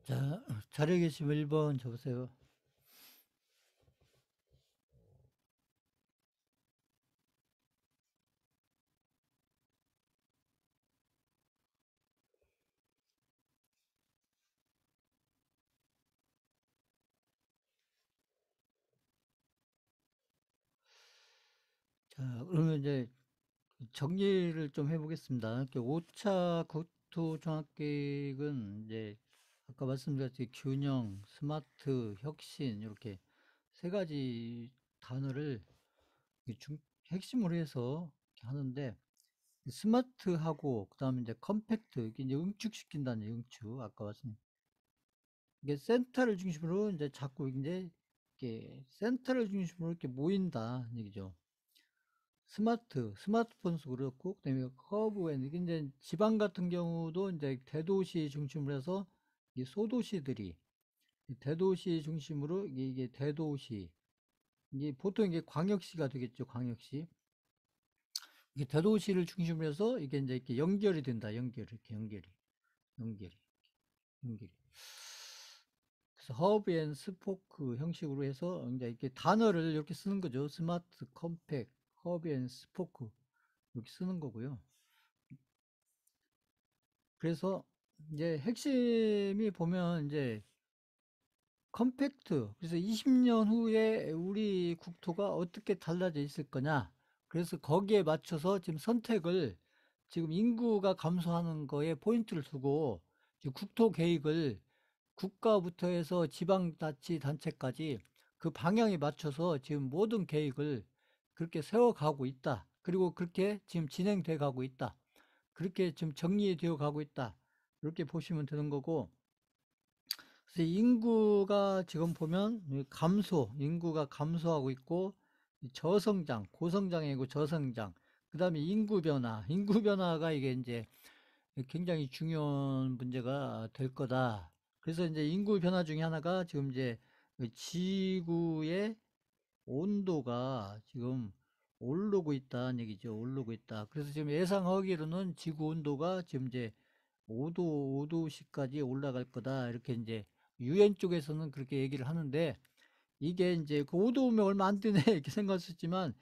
자, 자리에 계시면 1번 줘보세요. 자, 그러면 이제 정리를 좀 해보겠습니다. 5차 국토종합계획은 이제 아까 말씀드렸듯이 균형, 스마트, 혁신 이렇게 세 가지 단어를 핵심으로 해서 이렇게 하는데 스마트하고 그다음에 이제 컴팩트 이게 이제 응축시킨다는 응축 아까 말씀 이게 센터를 중심으로 이제 자꾸 이제 이렇게 센터를 중심으로 이렇게 모인다 얘기죠. 스마트폰도 그렇고, 그다음에 커브앤, 이게 이제 지방 같은 경우도 이제 대도시 중심으로 해서 이 소도시들이, 이 대도시 중심으로 이게 대도시, 이게 보통 이게 광역시가 되겠죠, 광역시. 이게 대도시를 중심으로 해서 이게 이제 이렇게 연결이 된다, 이렇게 연결이, 연결이. 그래서 허브 앤 스포크 형식으로 해서 이제 이렇게 단어를 이렇게 쓰는 거죠. 스마트, 컴팩, 허브 앤 스포크. 이렇게 쓰는 거고요. 그래서 이제 핵심이 보면 이제 컴팩트. 그래서 20년 후에 우리 국토가 어떻게 달라져 있을 거냐. 그래서 거기에 맞춰서 지금 선택을 지금 인구가 감소하는 거에 포인트를 두고 지금 국토 계획을 국가부터 해서 지방자치단체까지 그 방향에 맞춰서 지금 모든 계획을 그렇게 세워가고 있다. 그리고 그렇게 지금 진행돼 가고 있다. 그렇게 지금 정리되어 가고 있다. 이렇게 보시면 되는 거고, 그래서 인구가 지금 보면 인구가 감소하고 있고, 저성장, 고성장이고 저성장, 그 다음에 인구 변화가 이게 이제 굉장히 중요한 문제가 될 거다. 그래서 이제 인구 변화 중에 하나가 지금 이제 지구의 온도가 지금 오르고 있다는 얘기죠. 오르고 있다. 그래서 지금 예상하기로는 지구 온도가 지금 이제 5도씨까지 올라갈 거다. 이렇게 이제 유엔 쪽에서는 그렇게 얘기를 하는데 이게 이제 그 5도면 얼마 안 되네 이렇게 생각했지만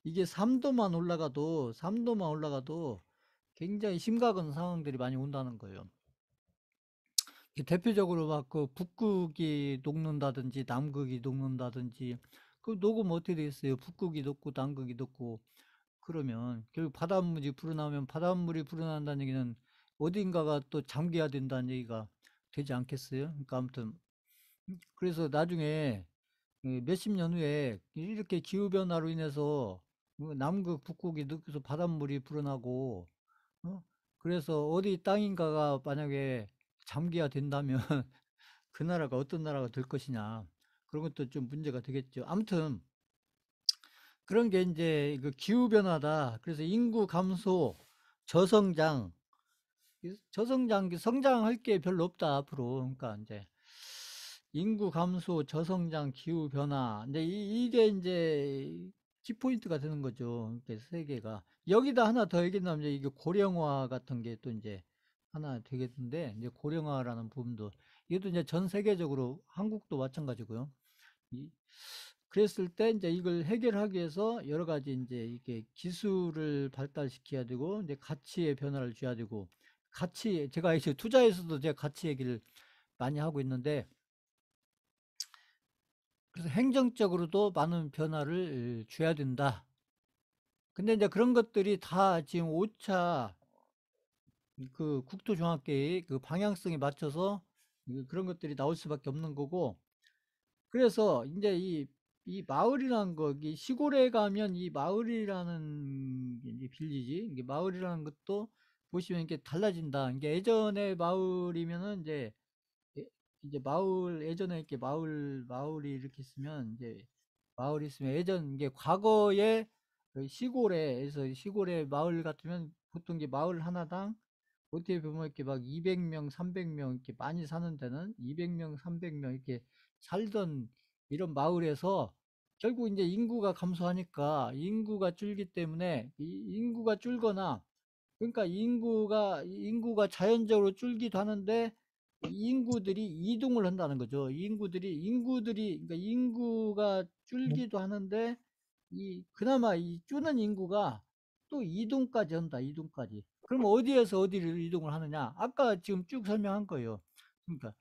이게 3도만 올라가도 굉장히 심각한 상황들이 많이 온다는 거예요. 대표적으로 막 그 북극이 녹는다든지 남극이 녹는다든지 그 녹으면 어떻게 되겠어요? 북극이 녹고 남극이 녹고 그러면 결국 바닷물이 불어나오면 바닷물이 불어난다는 얘기는 어딘가가 또 잠겨야 된다는 얘기가 되지 않겠어요? 그러니까 아무튼 그래서 나중에 몇십 년 후에 이렇게 기후변화로 인해서 남극, 북극이 녹여서 바닷물이 불어나고 어? 그래서 어디 땅인가가 만약에 잠겨야 된다면 그 나라가 어떤 나라가 될 것이냐 그런 것도 좀 문제가 되겠죠. 아무튼 그런 게 이제 그 기후 변화다. 그래서 인구 감소, 저성장, 성장할 게 별로 없다 앞으로. 그러니까 이제 인구 감소, 저성장, 기후 변화. 근데 이게 이제 키포인트가 되는 거죠. 이렇게 세 개가. 여기다 하나 더 얘기하면 이게 고령화 같은 게 또 이제 하나 되겠는데 이제 고령화라는 부분도 이것도 이제 전 세계적으로 한국도 마찬가지고요. 이 그랬을 때 이제 이걸 해결하기 위해서 여러 가지 이제 이게 기술을 발달시켜야 되고 이제 가치의 변화를 줘야 되고 가치 제가 이제 투자에서도 제가 가치 얘기를 많이 하고 있는데 그래서 행정적으로도 많은 변화를 줘야 된다. 근데 이제 그런 것들이 다 지금 5차 그 국토종합계획 그 방향성에 맞춰서 그런 것들이 나올 수밖에 없는 거고 그래서 이제 이 마을이라는 거, 이 시골에 가면 이 마을이라는 게 이제 빌리지, 이게 마을이라는 것도 보시면 이게 달라진다. 이게 예전에 마을이면은 예- 이제 예전에 이렇게 마을이 이렇게 있으면 마을이 있으면 이게 과거에 그 시골에 마을 같으면 보통 이게 마을 하나당 어떻게 보면 이렇게 막 200명, 300명 이렇게 많이 사는 데는 200명, 300명 이렇게 살던 이런 마을에서 결국 이제 인구가 감소하니까 인구가 줄기 때문에 이 인구가 줄거나 그러니까 인구가 자연적으로 줄기도 하는데 인구들이 이동을 한다는 거죠. 인구들이 그러니까 인구가 줄기도 하는데 그나마 이 줄는 인구가 또 이동까지 한다. 이동까지. 그럼 어디에서 어디를 이동을 하느냐? 아까 지금 쭉 설명한 거예요. 그러니까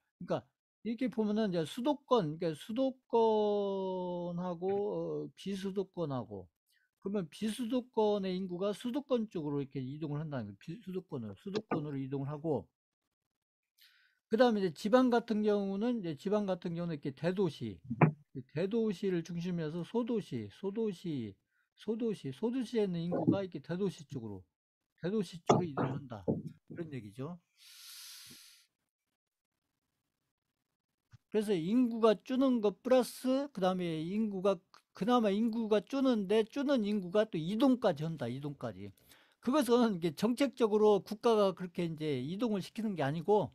이렇게 보면은 이제 그러니까 수도권하고 비수도권하고, 그러면 비수도권의 인구가 수도권 쪽으로 이렇게 이동을 한다는 거예요. 수도권으로 이동을 하고, 그 다음에 이제 지방 같은 경우는 이렇게 대도시를 중심으로 해서 소도시에 있는 인구가 이렇게 대도시 쪽으로 이동을 한다. 그런 얘기죠. 그래서 인구가 줄는 것 플러스, 그 다음에 그나마 인구가 줄는 인구가 또 이동까지 한다. 이동까지. 그것은 이게 정책적으로 국가가 그렇게 이제 이동을 시키는 게 아니고,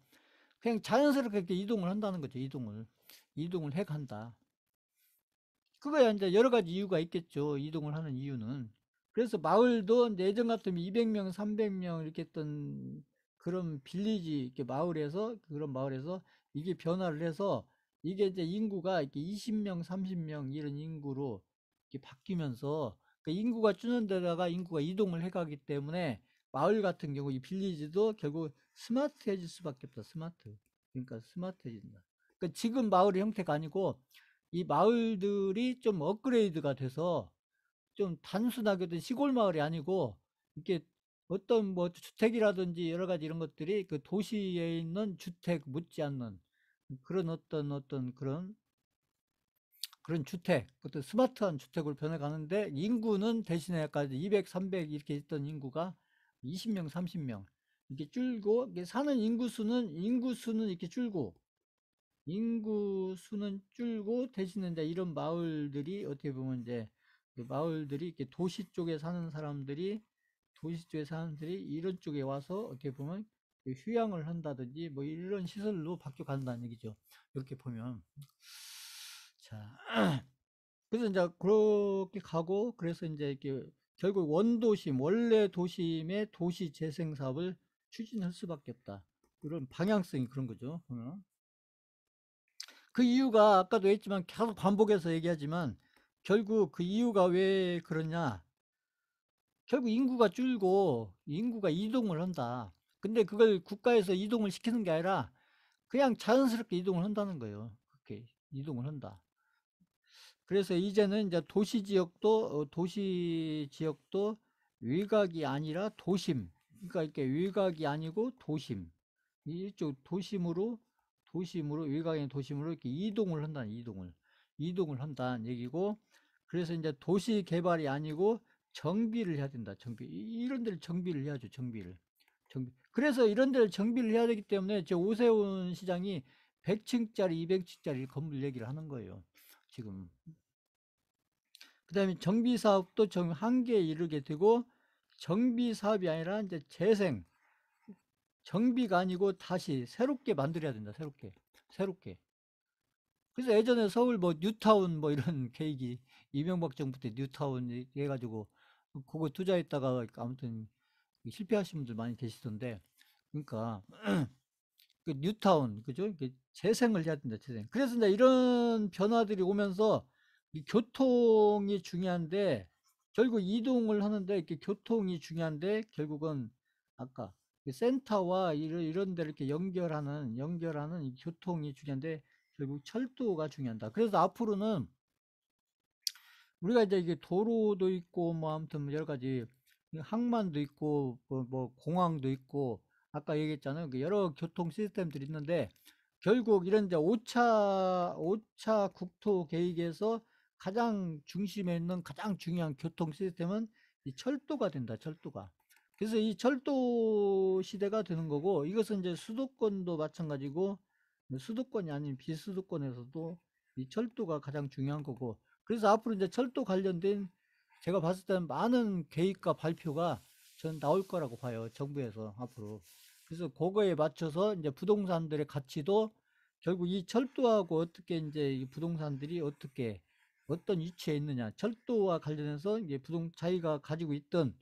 그냥 자연스럽게 이렇게 이동을 한다는 거죠. 이동을 해 간다. 그거야 이제 여러 가지 이유가 있겠죠. 이동을 하는 이유는. 그래서 마을도 이제 예전 같으면 200명, 300명 이렇게 했던 그런 빌리지, 이렇게 그런 마을에서 이게 변화를 해서 이게 이제 인구가 이렇게 20명, 30명 이런 인구로 이렇게 바뀌면서 그 인구가 주는 데다가 인구가 이동을 해 가기 때문에 마을 같은 경우 이 빌리지도 결국 스마트해질 수밖에 없다. 그러니까 스마트해진다. 그러니까 지금 마을의 형태가 아니고 이 마을들이 좀 업그레이드가 돼서 좀 단순하게 시골 마을이 아니고 이렇게 어떤 뭐 주택이라든지 여러 가지 이런 것들이 그 도시에 있는 주택 못지않는 그런 어떤 그런 어떤 스마트한 주택으로 변해가는데, 인구는 대신에 약간 200, 300 이렇게 있던 인구가 20명, 30명 이렇게 줄고, 이게 사는 인구수는 이렇게 줄고, 인구수는 줄고, 대신에 이제 이런 마을들이 어떻게 보면 이제 그 마을들이 이렇게 도시 쪽에 사람들이 이런 쪽에 와서 어떻게 보면 그 휴양을 한다든지 뭐 이런 시설로 바뀌어 간다는 얘기죠. 이렇게 보면. 자, 그래서 이제 그렇게 가고, 그래서 이제 이렇게 결국 원래 도심의 도시 재생 사업을 추진할 수밖에 없다. 그런 방향성이 그런 거죠. 그 이유가 아까도 했지만 계속 반복해서 얘기하지만, 결국 그 이유가 왜 그러냐? 결국 인구가 줄고 인구가 이동을 한다. 근데 그걸 국가에서 이동을 시키는 게 아니라 그냥 자연스럽게 이동을 한다는 거예요. 그렇게 이동을 한다. 그래서 이제는 이제 도시 지역도 외곽이 아니라 도심. 그러니까 이렇게 외곽이 아니고 도심. 이쪽 도심으로, 외곽의 도심으로 이렇게 이동을 한다는 얘기고, 그래서 이제 도시 개발이 아니고 정비를 해야 된다. 이런 데를 정비를 해야죠. 그래서 이런 데를 정비를 해야 되기 때문에 저 오세훈 시장이 100층짜리, 200층짜리 건물 얘기를 하는 거예요. 지금. 그 다음에 정비 사업도 한계에 이르게 되고, 정비 사업이 아니라 이제 정비가 아니고 다시 새롭게 만들어야 된다. 새롭게. 그래서 예전에 서울 뭐 뉴타운 뭐 이런 계획이, 이명박 정부 때 뉴타운 해가지고 그거 투자했다가 아무튼 실패하신 분들 많이 계시던데, 그러니까 그 뉴타운, 그죠? 이게 재생을 해야 된다. 그래서 이제 이런 변화들이 오면서 이 교통이 중요한데, 결국 이동을 하는데 이렇게 교통이 중요한데, 결국은 아까 그 센터와 이런 데를 이렇게 연결하는 이 교통이 중요한데, 결국 철도가 중요하다. 그래서 앞으로는 우리가 이제 이게 도로도 있고 뭐 아무튼 여러 가지 항만도 있고 뭐 공항도 있고, 아까 얘기했잖아요. 그 여러 교통 시스템들이 있는데, 결국 이런 이제 5차 국토 계획에서 가장 중심에 있는 가장 중요한 교통 시스템은 이 철도가 된다. 철도가. 그래서 이 철도 시대가 되는 거고, 이것은 이제 수도권도 마찬가지고 수도권이 아닌 비수도권에서도 이 철도가 가장 중요한 거고, 그래서 앞으로 이제 철도 관련된 제가 봤을 때는 많은 계획과 발표가 전 나올 거라고 봐요. 정부에서 앞으로. 그래서 그거에 맞춰서 이제 부동산들의 가치도 결국 이 철도하고 어떻게 이제 이 부동산들이 어떤 위치에 있느냐. 철도와 관련해서 이제 자기가 가지고 있던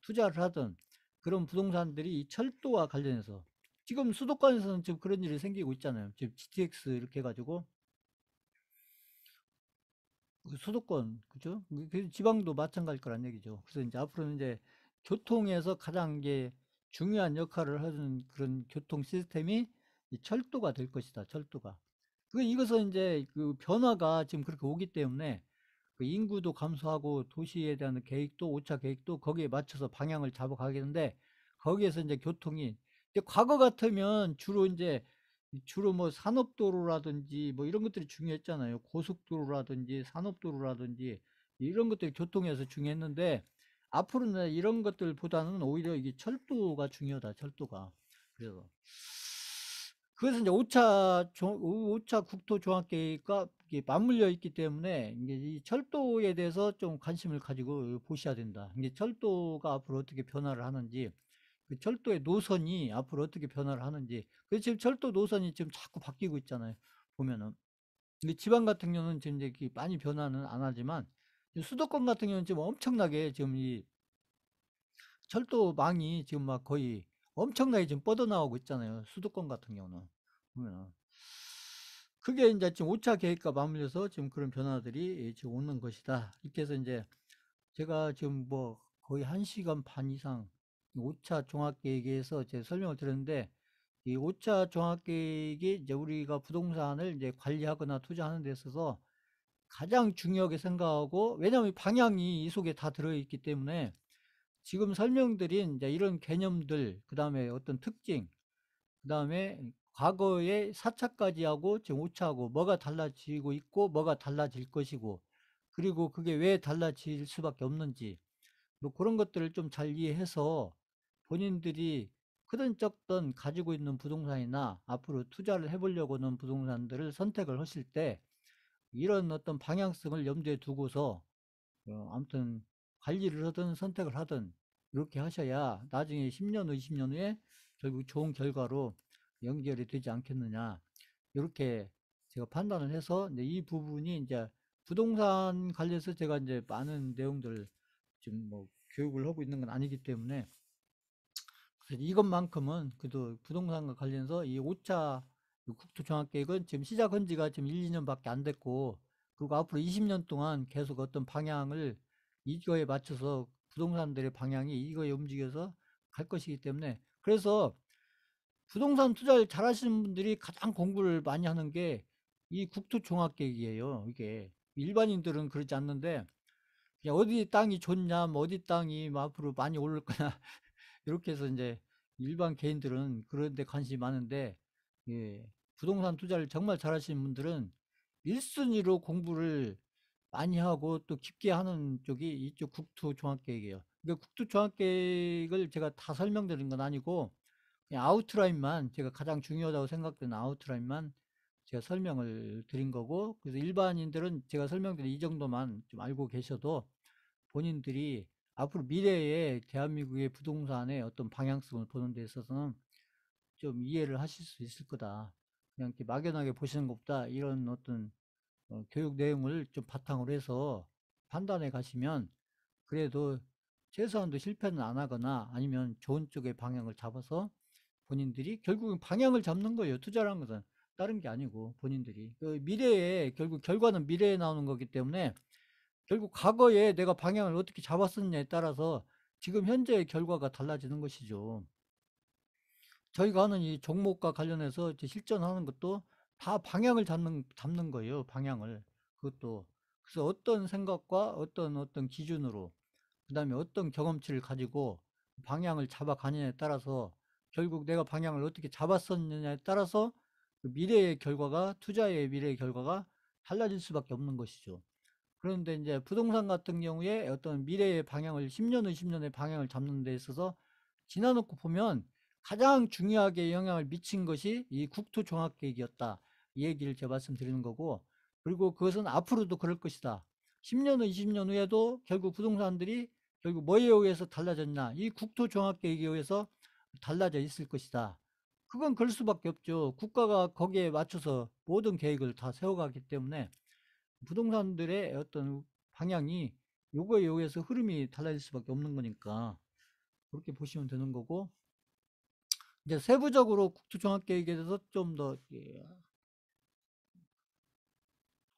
투자를 하던 그런 부동산들이 이 철도와 관련해서 지금 수도권에서는 지금 그런 일이 생기고 있잖아요. 지금 GTX 이렇게 해가지고 그 수도권 그죠? 그 지방도 마찬가지일 거란 얘기죠. 그래서 이제 앞으로는 이제 교통에서 가장 이게 중요한 역할을 하는 그런 교통 시스템이 이 철도가 될 것이다. 철도가. 그 이것은 이제 그 변화가 지금 그렇게 오기 때문에 그 인구도 감소하고 도시에 대한 계획도 5차 계획도 거기에 맞춰서 방향을 잡아가겠는데 거기에서 이제 교통이 이제 과거 같으면 주로 뭐 산업도로라든지 뭐 이런 것들이 중요했잖아요. 고속도로라든지 산업도로라든지 이런 것들이 교통에서 중요했는데 앞으로는 이런 것들보다는 오히려 이게 철도가 중요하다. 철도가. 그래서 그래서 이제 5차 국토종합계획과 이게 맞물려 있기 때문에 이게 이 철도에 대해서 좀 관심을 가지고 보셔야 된다. 이게 철도가 앞으로 어떻게 변화를 하는지, 그 철도의 노선이 앞으로 어떻게 변화를 하는지. 그래서 지금 철도 노선이 지금 자꾸 바뀌고 있잖아요. 보면은. 근데 지방 같은 경우는 지금 이제 이렇게 많이 변화는 안 하지만 수도권 같은 경우는 지금 엄청나게 지금 이 철도망이 지금 막 거의 엄청나게 지금 뻗어나오고 있잖아요. 수도권 같은 경우는. 보면은. 그게 이제 지금 5차 계획과 맞물려서 지금 그런 변화들이 지금 오는 것이다. 이렇게 해서 이제 제가 지금 뭐 거의 1시간 반 이상 5차 종합계획에서 제 설명을 드렸는데 이 5차 종합계획이 이제 우리가 부동산을 이제 관리하거나 투자하는 데 있어서 가장 중요하게 생각하고 왜냐하면 방향이 이 속에 다 들어있기 때문에 지금 설명드린 이제 이런 개념들, 그 다음에 어떤 특징, 그 다음에 과거의 4차까지 하고 지금 5차하고 뭐가 달라지고 있고 뭐가 달라질 것이고 그리고 그게 왜 달라질 수밖에 없는지 뭐 그런 것들을 좀 잘 이해해서 본인들이 크든 적든 가지고 있는 부동산이나 앞으로 투자를 해보려고 하는 부동산들을 선택을 하실 때 이런 어떤 방향성을 염두에 두고서 아무튼 관리를 하든 선택을 하든 이렇게 하셔야 나중에 10년, 20년 후에 결국 좋은 결과로 연결이 되지 않겠느냐. 이렇게 제가 판단을 해서 이제 이 부분이 이제 부동산 관련해서 제가 이제 많은 내용들 지금 뭐 교육을 하고 있는 건 아니기 때문에 그래서 이것만큼은 그래도 부동산과 관련해서 이 5차 국토종합계획은 지금 시작한 지가 지금 1, 2년밖에 안 됐고 그리고 앞으로 20년 동안 계속 어떤 방향을 이거에 맞춰서 부동산들의 방향이 이거에 움직여서 갈 것이기 때문에 그래서 부동산 투자를 잘 하시는 분들이 가장 공부를 많이 하는 게 이 국토종합계획이에요. 이게 일반인들은 그렇지 않는데 그냥 어디 땅이 좋냐, 뭐 어디 땅이 뭐 앞으로 많이 오를 거냐 이렇게 해서 이제 일반 개인들은 그런 데 관심이 많은데 예, 부동산 투자를 정말 잘하시는 분들은 1순위로 공부를 많이 하고 또 깊게 하는 쪽이 이쪽 국토종합계획이에요. 그러니까 국토종합계획을 제가 다 설명드린 건 아니고 그냥 아웃라인만 제가 가장 중요하다고 생각되는 아웃라인만 제가 설명을 드린 거고 그래서 일반인들은 제가 설명드린 이 정도만 좀 알고 계셔도 본인들이 앞으로 미래에 대한민국의 부동산의 어떤 방향성을 보는 데 있어서는 좀 이해를 하실 수 있을 거다. 그냥 이렇게 막연하게 보시는 것보다 이런 어떤 교육 내용을 좀 바탕으로 해서 판단해 가시면 그래도 최소한도 실패는 안 하거나 아니면 좋은 쪽의 방향을 잡아서 본인들이 결국은 방향을 잡는 거예요. 투자라는 것은 다른 게 아니고 본인들이 그 미래에 결국 결과는 미래에 나오는 거기 때문에 결국 과거에 내가 방향을 어떻게 잡았었냐에 따라서 지금 현재의 결과가 달라지는 것이죠. 저희가 하는 이 종목과 관련해서 이제 실전하는 것도 다 방향을 잡는 거예요. 방향을. 그것도. 그래서 어떤 생각과 어떤 기준으로, 그 다음에 어떤 경험치를 가지고 방향을 잡아가느냐에 따라서 결국 내가 방향을 어떻게 잡았었느냐에 따라서 그 미래의 결과가, 투자의 미래의 결과가 달라질 수밖에 없는 것이죠. 그런데 이제 부동산 같은 경우에 어떤 미래의 방향을 10년, 20년의 방향을 잡는 데 있어서 지나놓고 보면 가장 중요하게 영향을 미친 것이 이 국토종합계획이었다. 이 얘기를 제가 말씀드리는 거고, 그리고 그것은 앞으로도 그럴 것이다. 10년 후, 20년 후에도 결국 부동산들이 결국 뭐에 의해서 달라졌냐? 이 국토종합계획에 의해서 달라져 있을 것이다. 그건 그럴 수밖에 없죠. 국가가 거기에 맞춰서 모든 계획을 다 세워가기 때문에 부동산들의 어떤 방향이 요거에 의해서 흐름이 달라질 수밖에 없는 거니까 그렇게 보시면 되는 거고 이제 세부적으로 국토종합계획에 대해서 좀 더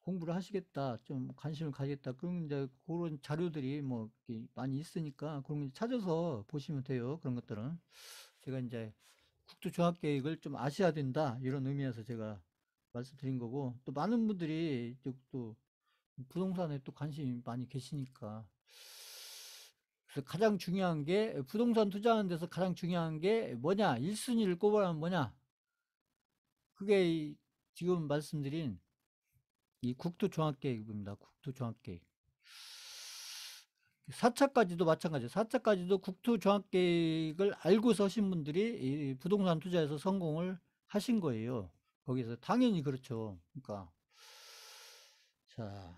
공부를 하시겠다, 좀 관심을 가지겠다. 그럼 이제 그런 자료들이 뭐 이렇게 많이 있으니까 그런 거 찾아서 보시면 돼요. 그런 것들은. 제가 이제 국토종합계획을 좀 아셔야 된다. 이런 의미에서 제가 말씀드린 거고, 또 많은 분들이 또 부동산에 또 관심이 많이 계시니까. 그래서 가장 중요한 게, 부동산 투자하는 데서 가장 중요한 게 뭐냐? 1순위를 꼽으라면 뭐냐? 그게 지금 말씀드린 이 국토종합계획입니다. 국토종합계획. 4차까지도 마찬가지예요. 4차까지도 국토종합계획을 알고 서신 분들이 이 부동산 투자에서 성공을 하신 거예요. 거기서 당연히 그렇죠. 그러니까 자,